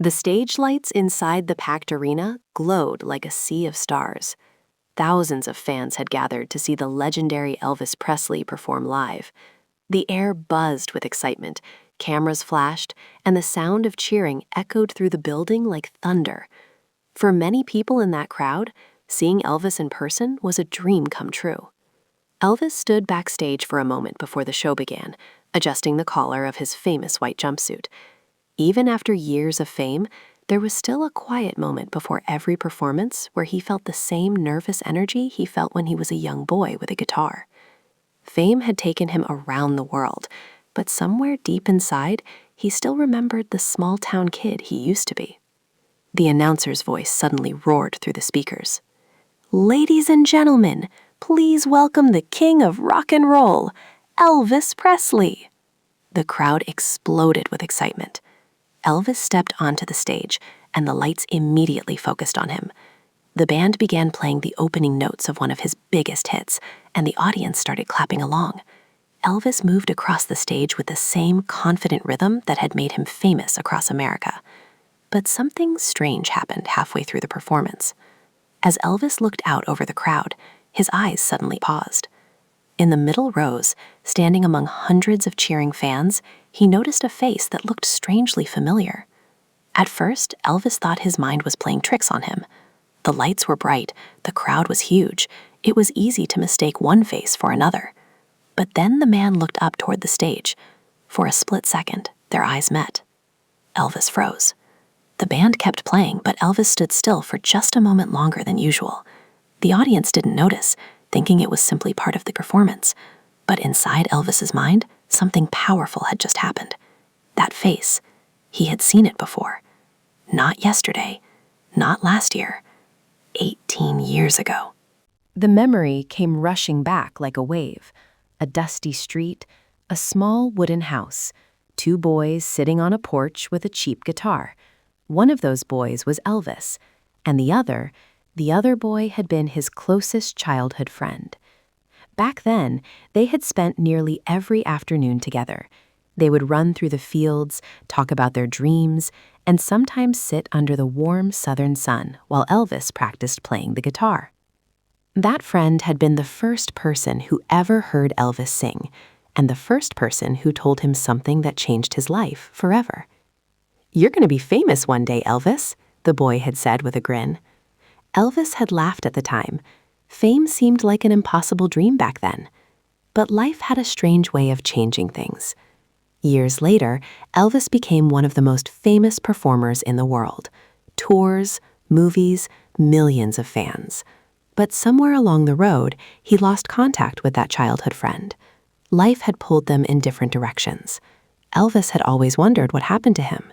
The stage lights inside the packed arena glowed like a sea of stars. Thousands of fans had gathered to see the legendary Elvis Presley perform live. The air buzzed with excitement, cameras flashed, and the sound of cheering echoed through the building like thunder. For many people in that crowd, seeing Elvis in person was a dream come true. Elvis stood backstage for a moment before the show began, adjusting the collar of his famous white jumpsuit. Even after years of fame, there was still a quiet moment before every performance where he felt the same nervous energy he felt when he was a young boy with a guitar. Fame had taken him around the world, but somewhere deep inside, he still remembered the small-town kid he used to be. The announcer's voice suddenly roared through the speakers. "Ladies and gentlemen, please welcome the king of rock and roll, Elvis Presley." The crowd exploded with excitement. Elvis stepped onto the stage, and the lights immediately focused on him. The band began playing the opening notes of one of his biggest hits, and the audience started clapping along. Elvis moved across the stage with the same confident rhythm that had made him famous across America. But something strange happened halfway through the performance. As Elvis looked out over the crowd, his eyes suddenly paused. In the middle rows, standing among hundreds of cheering fans, he noticed a face that looked strangely familiar. At first, Elvis thought his mind was playing tricks on him. The lights were bright, the crowd was huge. It was easy to mistake one face for another. But then the man looked up toward the stage. For a split second, their eyes met. Elvis froze. The band kept playing, but Elvis stood still for just a moment longer than usual. The audience didn't notice, thinking it was simply part of the performance. But inside Elvis's mind, something powerful had just happened. That face, he had seen it before. Not yesterday, not last year, 18 years ago. The memory came rushing back like a wave. A dusty street, a small wooden house, 2 boys sitting on a porch with a cheap guitar. One of those boys was Elvis, and the other boy had been his closest childhood friend. Back then, they had spent nearly every afternoon together. They would run through the fields, talk about their dreams, and sometimes sit under the warm southern sun while Elvis practiced playing the guitar. That friend had been the first person who ever heard Elvis sing, and the first person who told him something that changed his life forever. "You're going to be famous one day, Elvis," the boy had said with a grin. Elvis had laughed at the time. Fame seemed like an impossible dream back then. But life had a strange way of changing things. Years later, Elvis became one of the most famous performers in the world. Tours, movies, millions of fans. But somewhere along the road, he lost contact with that childhood friend. Life had pulled them in different directions. Elvis had always wondered what happened to him.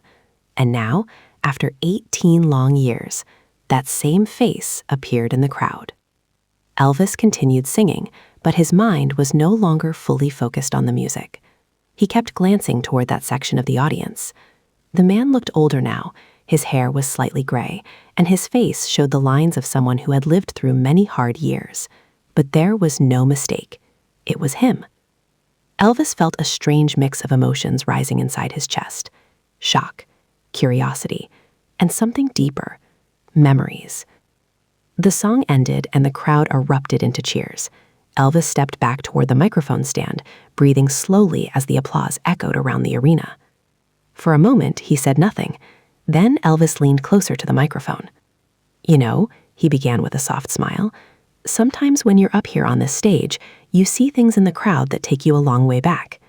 And now, after 18 long years, that same face appeared in the crowd. Elvis continued singing, but his mind was no longer fully focused on the music. He kept glancing toward that section of the audience. The man looked older now. His hair was slightly gray, and his face showed the lines of someone who had lived through many hard years. But there was no mistake. It was him. Elvis felt a strange mix of emotions rising inside his chest. Shock, curiosity, and something deeper, memories. The song ended and the crowd erupted into cheers. Elvis stepped back toward the microphone stand, breathing slowly as the applause echoed around the arena. For a moment, he said nothing. Then Elvis leaned closer to the microphone. "You know," he began with a soft smile, "sometimes when you're up here on this stage, you see things in the crowd that take you a long way back."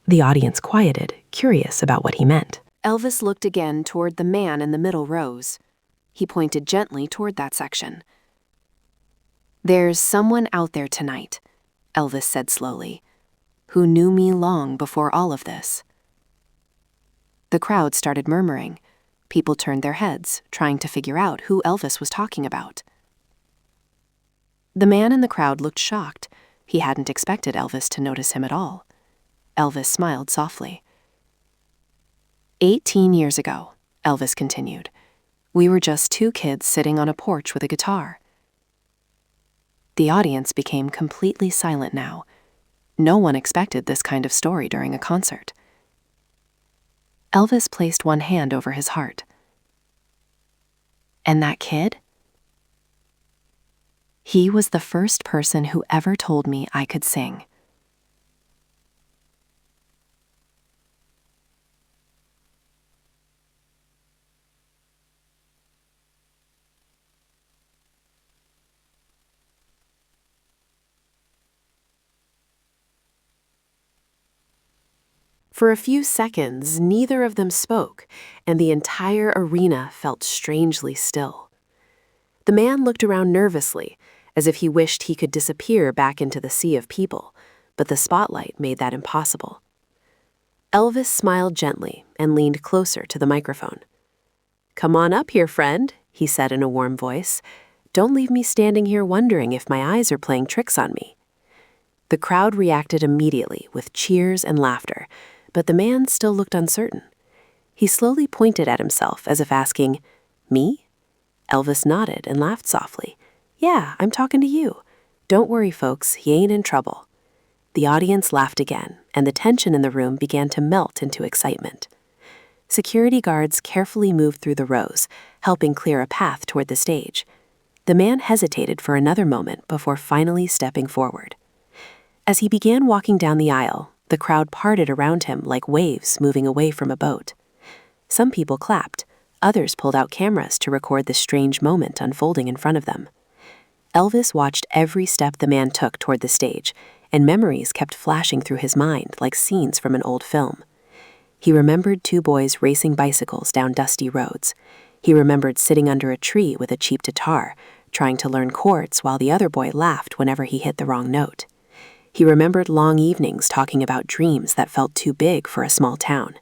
The audience quieted, curious about what he meant. Elvis looked again toward the man in the middle rows. He pointed gently toward that section. "There's someone out there tonight," Elvis said slowly, "who knew me long before all of this." The crowd started murmuring. People turned their heads, trying to figure out who Elvis was talking about. The man in the crowd looked shocked. He hadn't expected Elvis to notice him at all. Elvis smiled softly. 18 years ago, Elvis continued, we were just 2 kids sitting on a porch with a guitar. The audience became completely silent now. No one expected this kind of story during a concert. Elvis placed one hand over his heart. And that kid? He was the first person who ever told me I could sing. For a few seconds, neither of them spoke, and the entire arena felt strangely still. The man looked around nervously, as if he wished he could disappear back into the sea of people, but the spotlight made that impossible. Elvis smiled gently and leaned closer to the microphone. "Come on up here, friend," he said in a warm voice. "Don't leave me standing here wondering if my eyes are playing tricks on me." The crowd reacted immediately with cheers and laughter, but the man still looked uncertain. He slowly pointed at himself as if asking, "Me?" Elvis nodded and laughed softly. "Yeah, I'm talking to you. Don't worry, folks, he ain't in trouble." The audience laughed again, and the tension in the room began to melt into excitement. Security guards carefully moved through the rows, helping clear a path toward the stage. The man hesitated for another moment before finally stepping forward. As he began walking down the aisle, the crowd parted around him like waves moving away from a boat. Some people clapped. Others pulled out cameras to record the strange moment unfolding in front of them. Elvis watched every step the man took toward the stage, and memories kept flashing through his mind like scenes from an old film. He remembered two boys racing bicycles down dusty roads. He remembered sitting under a tree with a cheap guitar, trying to learn chords while the other boy laughed whenever he hit the wrong note. He remembered long evenings talking about dreams that felt too big for a small town.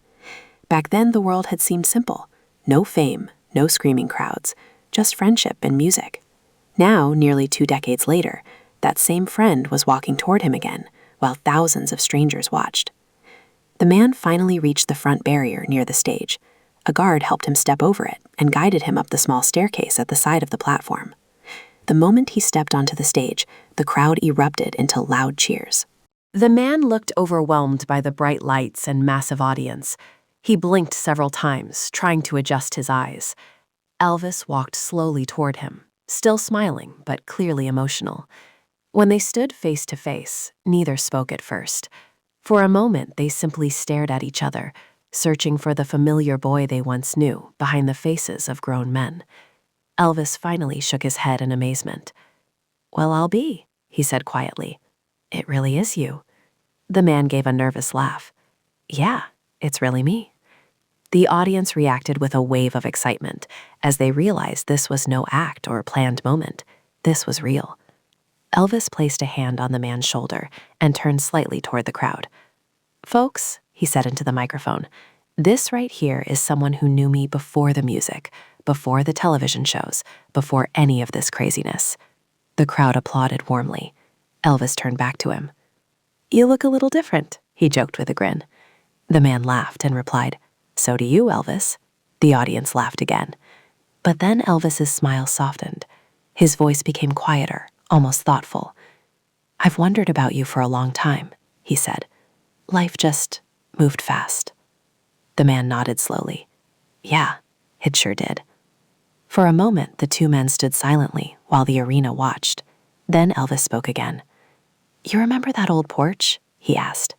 Back then, the world had seemed simple. No fame, no screaming crowds, just friendship and music. Now, nearly 2 decades later, that same friend was walking toward him again, while thousands of strangers watched. The man finally reached the front barrier near the stage. A guard helped him step over it and guided him up the small staircase at the side of the platform. The moment he stepped onto the stage, the crowd erupted into loud cheers. The man looked overwhelmed by the bright lights and massive audience. He blinked several times, trying to adjust his eyes. Elvis walked slowly toward him, still smiling but clearly emotional. When they stood face to face, neither spoke at first. For a moment, they simply stared at each other, searching for the familiar boy they once knew behind the faces of grown men. Elvis finally shook his head in amazement. "Well, I'll be," he said quietly. "It really is you." The man gave a nervous laugh. "Yeah, it's really me." The audience reacted with a wave of excitement as they realized this was no act or planned moment. This was real. Elvis placed a hand on the man's shoulder and turned slightly toward the crowd. "Folks," he said into the microphone, "this right here is someone who knew me before the music, before the television shows, before any of this craziness." The crowd applauded warmly. Elvis turned back to him. "You look a little different," he joked with a grin. The man laughed and replied, "So do you, Elvis." The audience laughed again. But then Elvis's smile softened. His voice became quieter, almost thoughtful. "I've wondered about you for a long time," he said. "Life just moved fast." The man nodded slowly. "Yeah, it sure did." For a moment, the two men stood silently while the arena watched. Then Elvis spoke again. "You remember that old porch?" he asked.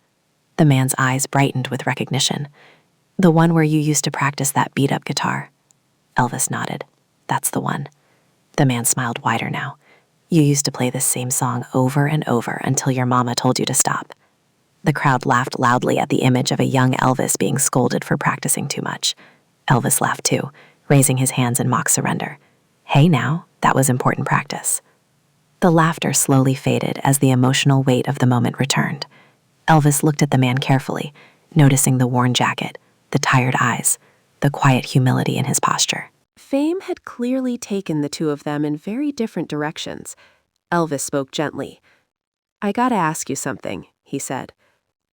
The man's eyes brightened with recognition. "The one where you used to practice that beat-up guitar?" Elvis nodded. "That's the one." The man smiled wider now. "You used to play this same song over and over until your mama told you to stop." The crowd laughed loudly at the image of a young Elvis being scolded for practicing too much. Elvis laughed too, raising his hands in mock surrender. "Hey now, that was important practice." The laughter slowly faded as the emotional weight of the moment returned. Elvis looked at the man carefully, noticing the worn jacket, the tired eyes, the quiet humility in his posture. Fame had clearly taken the two of them in very different directions. Elvis spoke gently. "I gotta ask you something," he said.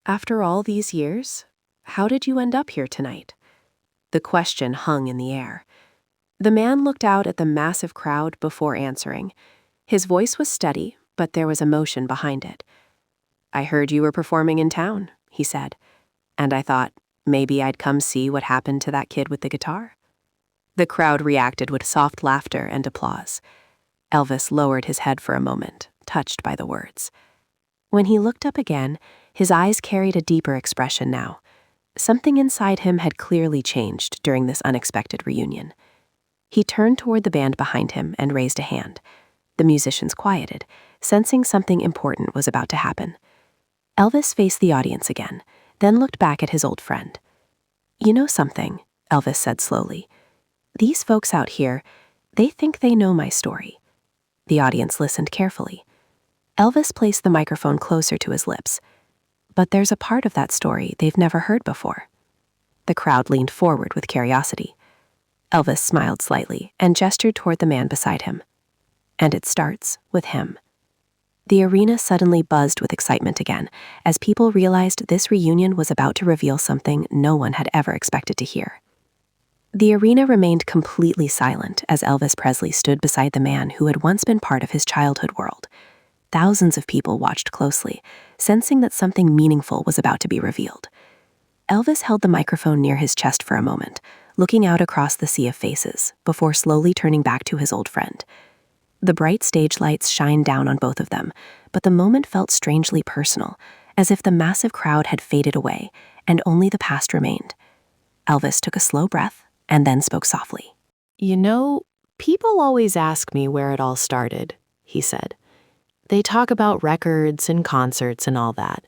"After all these years, how did you end up here tonight?" The question hung in the air. The man looked out at the massive crowd before answering. His voice was steady, but there was emotion behind it. "I heard you were performing in town," he said, "and I thought maybe I'd come see what happened to that kid with the guitar." The crowd reacted with soft laughter and applause. Elvis lowered his head for a moment, touched by the words. When he looked up again, his eyes carried a deeper expression now. Something inside him had clearly changed during this unexpected reunion. He turned toward the band behind him and raised a hand. The musicians quieted, sensing something important was about to happen. Elvis faced the audience again, then looked back at his old friend. "You know something," Elvis said slowly. "These folks out here, they think they know my story." The audience listened carefully. Elvis placed the microphone closer to his lips. "But there's a part of that story they've never heard before." The crowd leaned forward with curiosity. Elvis smiled slightly and gestured toward the man beside him. "And it starts with him." The arena suddenly buzzed with excitement again, as people realized this reunion was about to reveal something no one had ever expected to hear. The arena remained completely silent as Elvis Presley stood beside the man who had once been part of his childhood world. Thousands of people watched closely, sensing that something meaningful was about to be revealed. Elvis held the microphone near his chest for a moment, looking out across the sea of faces, before slowly turning back to his old friend. The bright stage lights shined down on both of them, but the moment felt strangely personal, as if the massive crowd had faded away, and only the past remained. Elvis took a slow breath, and then spoke softly. "You know, people always ask me where it all started," he said. "They talk about records and concerts and all that,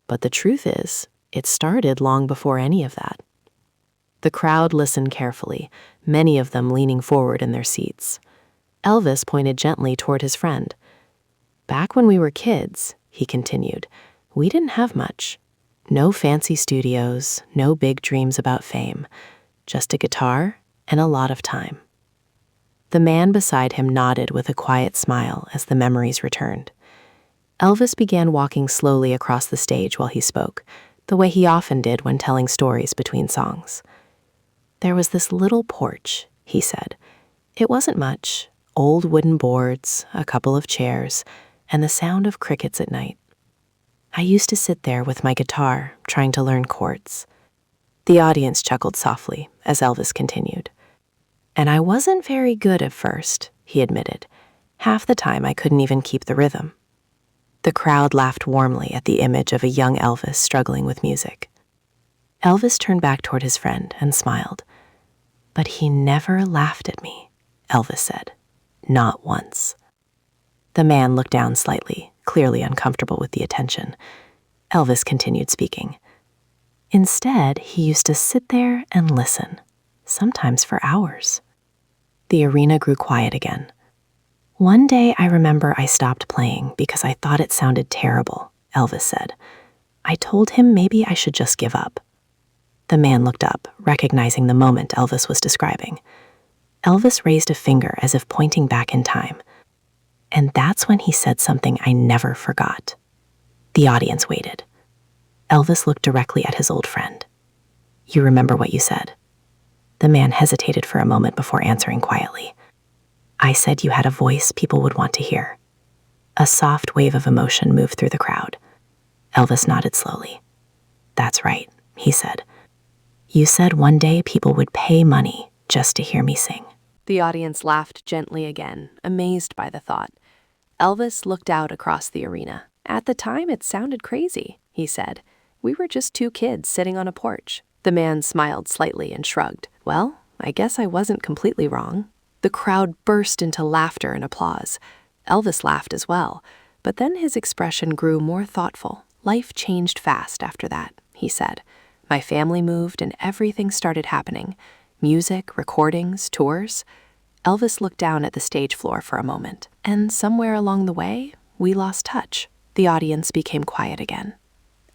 but the truth is, it started long before any of that." The crowd listened carefully, many of them leaning forward in their seats. Elvis pointed gently toward his friend. "Back when we were kids," he continued, "we didn't have much. No fancy studios, no big dreams about fame, just a guitar and a lot of time." The man beside him nodded with a quiet smile as the memories returned. Elvis began walking slowly across the stage while he spoke, the way he often did when telling stories between songs. "There was this little porch," he said. "It wasn't much. Old wooden boards, a couple of chairs, and the sound of crickets at night. I used to sit there with my guitar, trying to learn chords." The audience chuckled softly as Elvis continued. "And I wasn't very good at first," he admitted. "Half the time I couldn't even keep the rhythm." The crowd laughed warmly at the image of a young Elvis struggling with music. Elvis turned back toward his friend and smiled. "But he never laughed at me," Elvis said. "Not once." The man looked down slightly, clearly uncomfortable with the attention. Elvis continued speaking. "Instead, he used to sit there and listen, sometimes for hours." The arena grew quiet again. "One day I remember I stopped playing because I thought it sounded terrible," Elvis said. "I told him maybe I should just give up." The man looked up, recognizing the moment Elvis was describing. Elvis raised a finger as if pointing back in time. "And that's when he said something I never forgot." The audience waited. Elvis looked directly at his old friend. "You remember what you said?" The man hesitated for a moment before answering quietly. "I said you had a voice people would want to hear." A soft wave of emotion moved through the crowd. Elvis nodded slowly. "That's right," he said. "You said one day people would pay money just to hear me sing." The audience laughed gently again, amazed by the thought. Elvis looked out across the arena. "At the time, it sounded crazy," he said. "We were just two kids sitting on a porch." The man smiled slightly and shrugged. "Well, I guess I wasn't completely wrong." The crowd burst into laughter and applause. Elvis laughed as well, but then his expression grew more thoughtful. "Life changed fast after that," he said. "My family moved and everything started happening. Music, recordings, tours." Elvis looked down at the stage floor for a moment, and somewhere along the way, we lost touch. The audience became quiet again.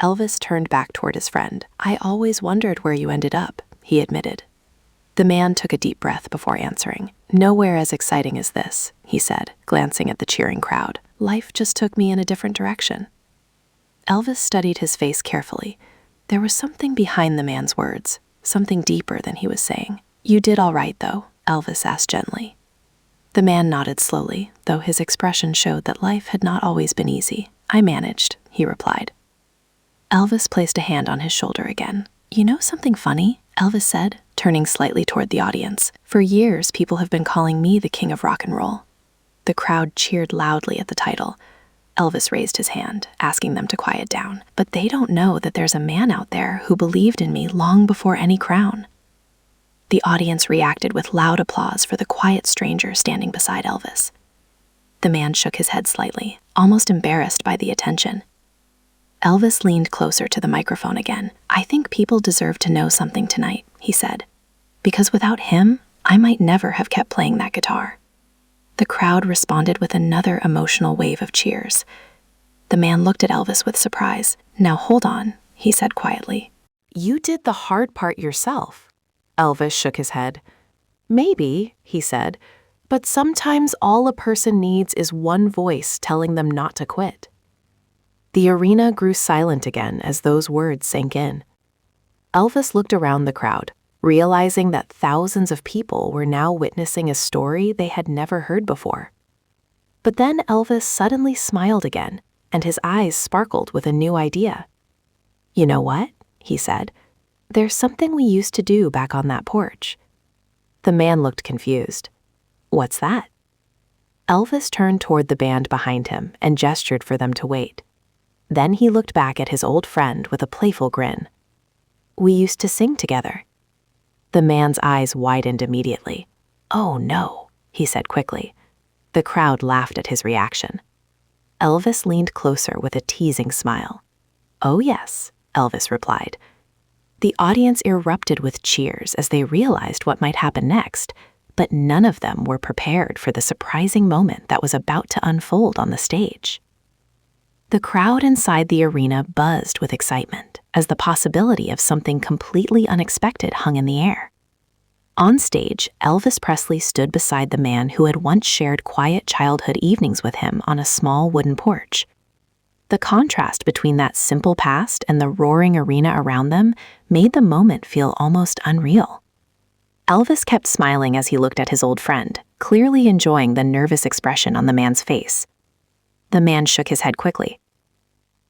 Elvis turned back toward his friend. "I always wondered where you ended up," he admitted. The man took a deep breath before answering. "Nowhere as exciting as this," he said, glancing at the cheering crowd. "Life just took me in a different direction." Elvis studied his face carefully. There was something behind the man's words, something deeper than he was saying. "You did all right, though?" Elvis asked gently. The man nodded slowly, though his expression showed that life had not always been easy. "I managed," he replied. Elvis placed a hand on his shoulder again. "You know something funny?" Elvis said, turning slightly toward the audience. For years, people have been calling me the king of rock and roll. The crowd cheered loudly at the title. Elvis raised his hand, asking them to quiet down. But they don't know that there's a man out there who believed in me long before any crown. The audience reacted with loud applause for the quiet stranger standing beside Elvis. The man shook his head slightly, almost embarrassed by the attention. Elvis leaned closer to the microphone again. I think people deserve to know something tonight, he said. Because without him, I might never have kept playing that guitar. The crowd responded with another emotional wave of cheers. The man looked at Elvis with surprise. Now hold on, he said quietly. You did the hard part yourself. Elvis shook his head. Maybe, he said, but sometimes all a person needs is one voice telling them not to quit. The arena grew silent again as those words sank in. Elvis looked around the crowd, realizing that thousands of people were now witnessing a story they had never heard before. But then Elvis suddenly smiled again, and his eyes sparkled with a new idea. You know what? He said. There's something we used to do back on that porch. The man looked confused. What's that? Elvis turned toward the band behind him and gestured for them to wait. Then he looked back at his old friend with a playful grin. We used to sing together. The man's eyes widened immediately. Oh no, he said quickly. The crowd laughed at his reaction. Elvis leaned closer with a teasing smile. Oh yes, Elvis replied. The audience erupted with cheers as they realized what might happen next, but none of them were prepared for the surprising moment that was about to unfold on the stage. The crowd inside the arena buzzed with excitement as the possibility of something completely unexpected hung in the air. On stage, Elvis Presley stood beside the man who had once shared quiet childhood evenings with him on a small wooden porch. The contrast between that simple past and the roaring arena around them made the moment feel almost unreal. Elvis kept smiling as he looked at his old friend, clearly enjoying the nervous expression on the man's face. The man shook his head quickly.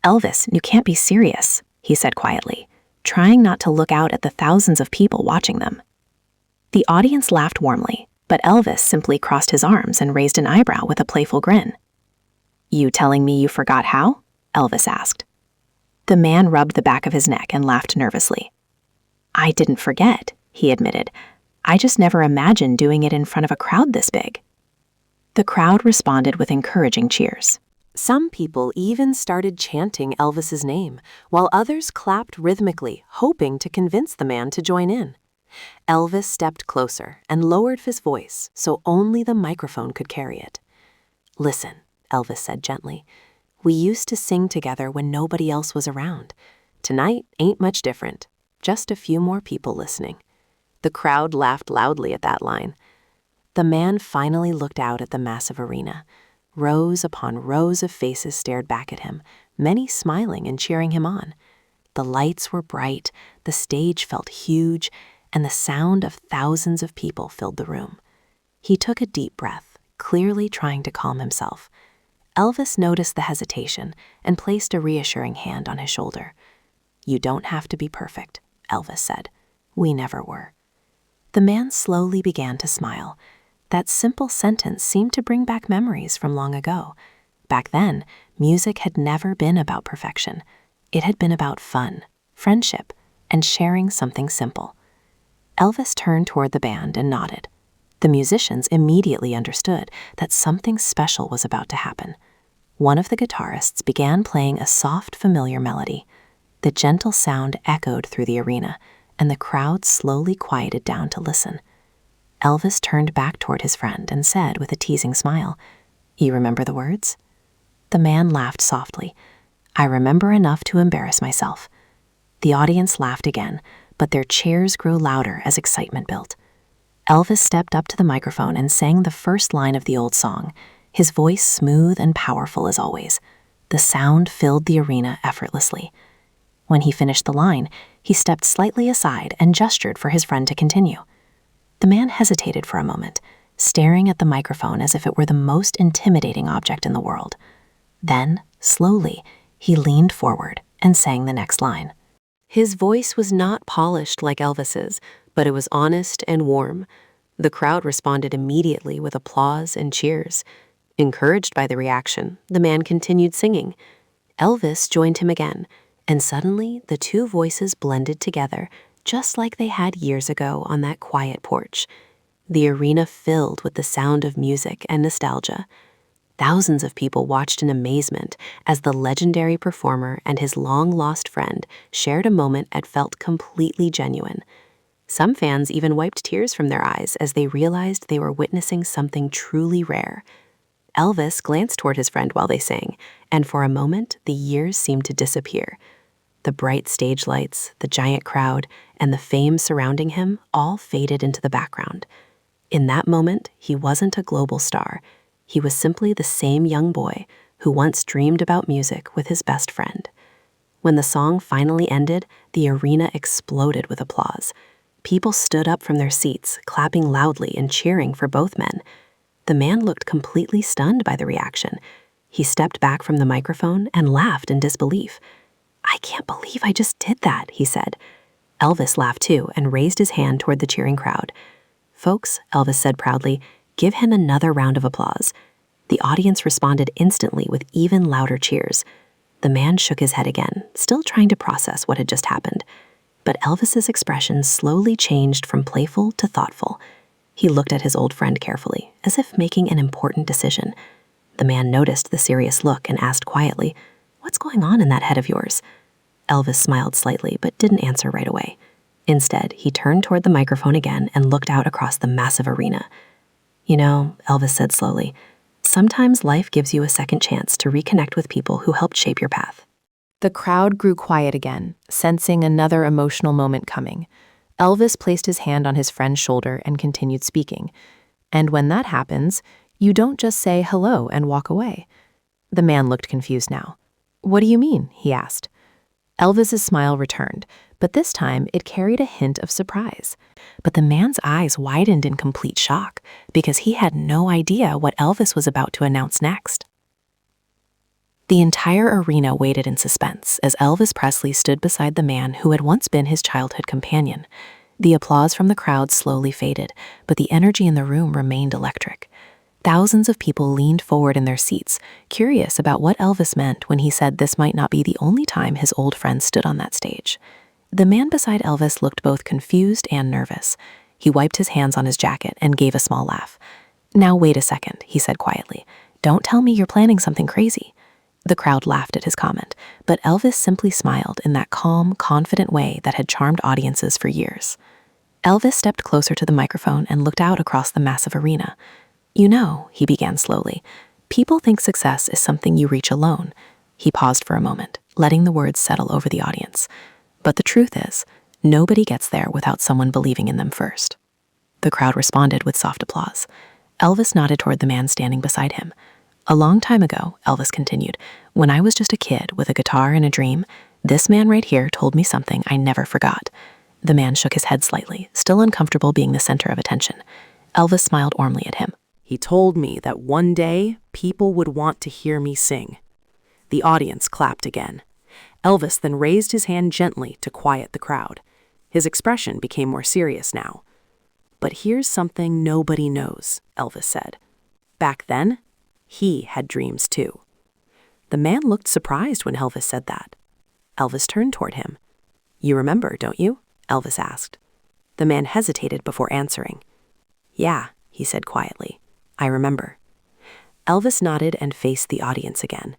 Elvis, you can't be serious, he said quietly, trying not to look out at the thousands of people watching them. The audience laughed warmly, but Elvis simply crossed his arms and raised an eyebrow with a playful grin. You telling me you forgot how? Elvis asked. The man rubbed the back of his neck and laughed nervously. I didn't forget, he admitted. I just never imagined doing it in front of a crowd this big. The crowd responded with encouraging cheers. Some people even started chanting Elvis's name, while others clapped rhythmically, hoping to convince the man to join in. Elvis stepped closer and lowered his voice so only the microphone could carry it. Listen, Elvis said gently. We used to sing together when nobody else was around. Tonight ain't much different, just a few more people listening. The crowd laughed loudly at that line. The man finally looked out at the massive arena. Rows upon rows of faces stared back at him, many smiling and cheering him on. The lights were bright, the stage felt huge, and the sound of thousands of people filled the room. He took a deep breath, clearly trying to calm himself. Elvis noticed the hesitation and placed a reassuring hand on his shoulder. You don't have to be perfect, Elvis said. We never were. The man slowly began to smile. That simple sentence seemed to bring back memories from long ago. Back then, music had never been about perfection. It had been about fun, friendship, and sharing something simple. Elvis turned toward the band and nodded. The musicians immediately understood that something special was about to happen. One of the guitarists began playing a soft, familiar melody. The gentle sound echoed through the arena, and the crowd slowly quieted down to listen. Elvis turned back toward his friend and said with a teasing smile, You remember the words? The man laughed softly. I remember enough to embarrass myself. The audience laughed again, but their cheers grew louder as excitement built. Elvis stepped up to the microphone and sang the first line of the old song, his voice smooth and powerful as always. The sound filled the arena effortlessly. When he finished the line, he stepped slightly aside and gestured for his friend to continue. The man hesitated for a moment, staring at the microphone as if it were the most intimidating object in the world. Then, slowly, he leaned forward and sang the next line. His voice was not polished like Elvis's, but it was honest and warm. The crowd responded immediately with applause and cheers. Encouraged by the reaction, the man continued singing. Elvis joined him again, and suddenly the two voices blended together, just like they had years ago on that quiet porch. The arena filled with the sound of music and nostalgia. Thousands of people watched in amazement as the legendary performer and his long-lost friend shared a moment that felt completely genuine. Some fans even wiped tears from their eyes as they realized they were witnessing something truly rare. Elvis glanced toward his friend while they sang, and for a moment, the years seemed to disappear. The bright stage lights, the giant crowd, and the fame surrounding him all faded into the background. In that moment, he wasn't a global star. He was simply the same young boy who once dreamed about music with his best friend. When the song finally ended, the arena exploded with applause. People stood up from their seats, clapping loudly and cheering for both men. The man looked completely stunned by the reaction. He stepped back from the microphone and laughed in disbelief. "I can't believe I just did that," he said. Elvis laughed too and raised his hand toward the cheering crowd. "Folks," Elvis said proudly, "give him another round of applause." The audience responded instantly with even louder cheers. The man shook his head again, still trying to process what had just happened. But Elvis's expression slowly changed from playful to thoughtful. He looked at his old friend carefully, as if making an important decision. The man noticed the serious look and asked quietly, "What's going on in that head of yours?" Elvis smiled slightly but didn't answer right away. Instead, he turned toward the microphone again and looked out across the massive arena. "You know," Elvis said slowly, "sometimes life gives you a second chance to reconnect with people who helped shape your path." The crowd grew quiet again, sensing another emotional moment coming. Elvis placed his hand on his friend's shoulder and continued speaking. And when that happens, you don't just say hello and walk away. The man looked confused now. "What do you mean?" he asked. Elvis's smile returned, but this time it carried a hint of surprise. But the man's eyes widened in complete shock because he had no idea what Elvis was about to announce next. The entire arena waited in suspense as Elvis Presley stood beside the man who had once been his childhood companion. The applause from the crowd slowly faded, but the energy in the room remained electric. Thousands of people leaned forward in their seats, curious about what Elvis meant when he said this might not be the only time his old friend stood on that stage. The man beside Elvis looked both confused and nervous. He wiped his hands on his jacket and gave a small laugh. "Now wait a second," he said quietly. "Don't tell me you're planning something crazy." The crowd laughed at his comment, but Elvis simply smiled in that calm, confident way that had charmed audiences for years. Elvis stepped closer to the microphone and looked out across the massive arena. "You know," he began slowly, "people think success is something you reach alone." He paused for a moment, letting the words settle over the audience. "But the truth is, nobody gets there without someone believing in them first." The crowd responded with soft applause. Elvis nodded toward the man standing beside him. "A long time ago," Elvis continued, "when I was just a kid with a guitar and a dream, this man right here told me something I never forgot." The man shook his head slightly, still uncomfortable being the center of attention. Elvis smiled warmly at him. "He told me that one day people would want to hear me sing." The audience clapped again. Elvis then raised his hand gently to quiet the crowd. His expression became more serious now. "But here's something nobody knows," Elvis said. "Back then, he had dreams too." The man looked surprised when Elvis said that. Elvis turned toward him. "You remember, don't you?" Elvis asked. The man hesitated before answering. "Yeah," he said quietly, "I remember." Elvis nodded and faced the audience again.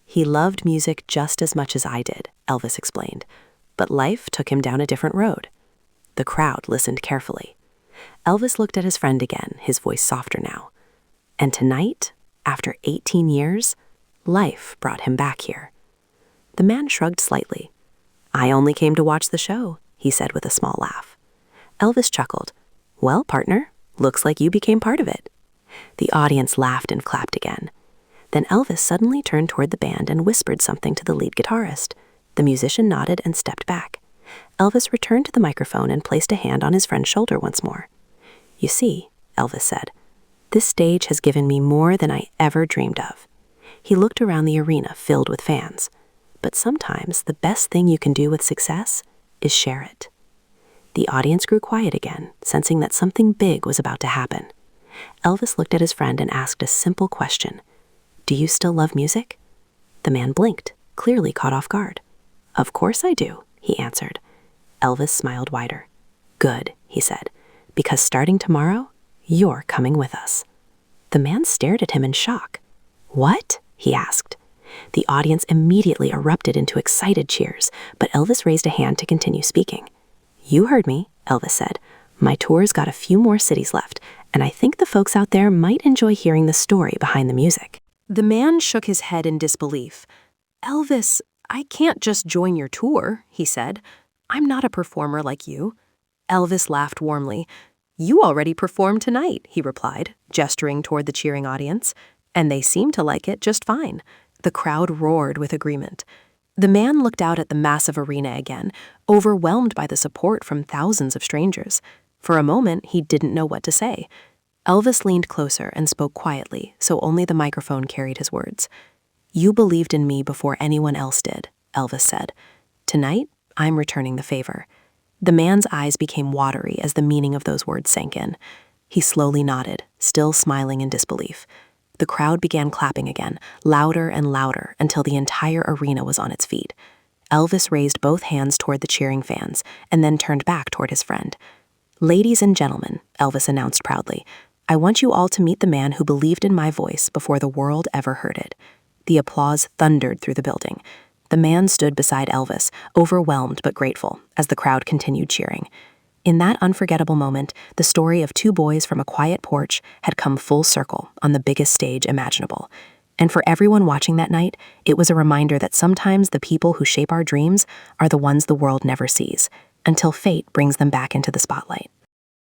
"He loved music just as much as I did," Elvis explained, "but life took him down a different road." The crowd listened carefully. Elvis looked at his friend again, his voice softer now. "And tonight, after 18 years, life brought him back here." The man shrugged slightly. "I only came to watch the show," he said with a small laugh. Elvis chuckled. "Well, partner, looks like you became part of it." The audience laughed and clapped again. Then Elvis suddenly turned toward the band and whispered something to the lead guitarist. The musician nodded and stepped back. Elvis returned to the microphone and placed a hand on his friend's shoulder once more. "You see," Elvis said, "this stage has given me more than I ever dreamed of." He looked around the arena filled with fans. but sometimes the best thing you can do with success is share it. The audience grew quiet again, sensing that something big was about to happen. Elvis looked at his friend and asked a simple question. "Do you still love music?" The man blinked, clearly caught off guard. "Of course I do," he answered. Elvis smiled wider. "Good," he said, "because starting tomorrow, you're coming with us." The man stared at him in shock. "What?" he asked. The audience immediately erupted into excited cheers, but Elvis raised a hand to continue speaking. "You heard me," Elvis said. "My tour's got a few more cities left, and I think the folks out there might enjoy hearing the story behind the music." The man shook his head in disbelief. "Elvis, I can't just join your tour," he said. "I'm not a performer like you." Elvis laughed warmly. "You already performed tonight," he replied, gesturing toward the cheering audience. "And they seem to like it just fine." The crowd roared with agreement. The man looked out at the massive arena again, overwhelmed by the support from thousands of strangers. For a moment, he didn't know what to say. Elvis leaned closer and spoke quietly, so only the microphone carried his words. "You believed in me before anyone else did," Elvis said. "Tonight, I'm returning the favor." The man's eyes became watery as the meaning of those words sank in. He slowly nodded, still smiling in disbelief. The crowd began clapping again, louder and louder, until the entire arena was on its feet. Elvis raised both hands toward the cheering fans, and then turned back toward his friend. "Ladies and gentlemen," Elvis announced proudly, "I want you all to meet the man who believed in my voice before the world ever heard it." The applause thundered through the building. The man stood beside Elvis, overwhelmed but grateful, as the crowd continued cheering. In that unforgettable moment, the story of two boys from a quiet porch had come full circle on the biggest stage imaginable. And for everyone watching that night, it was a reminder that sometimes the people who shape our dreams are the ones the world never sees, until fate brings them back into the spotlight.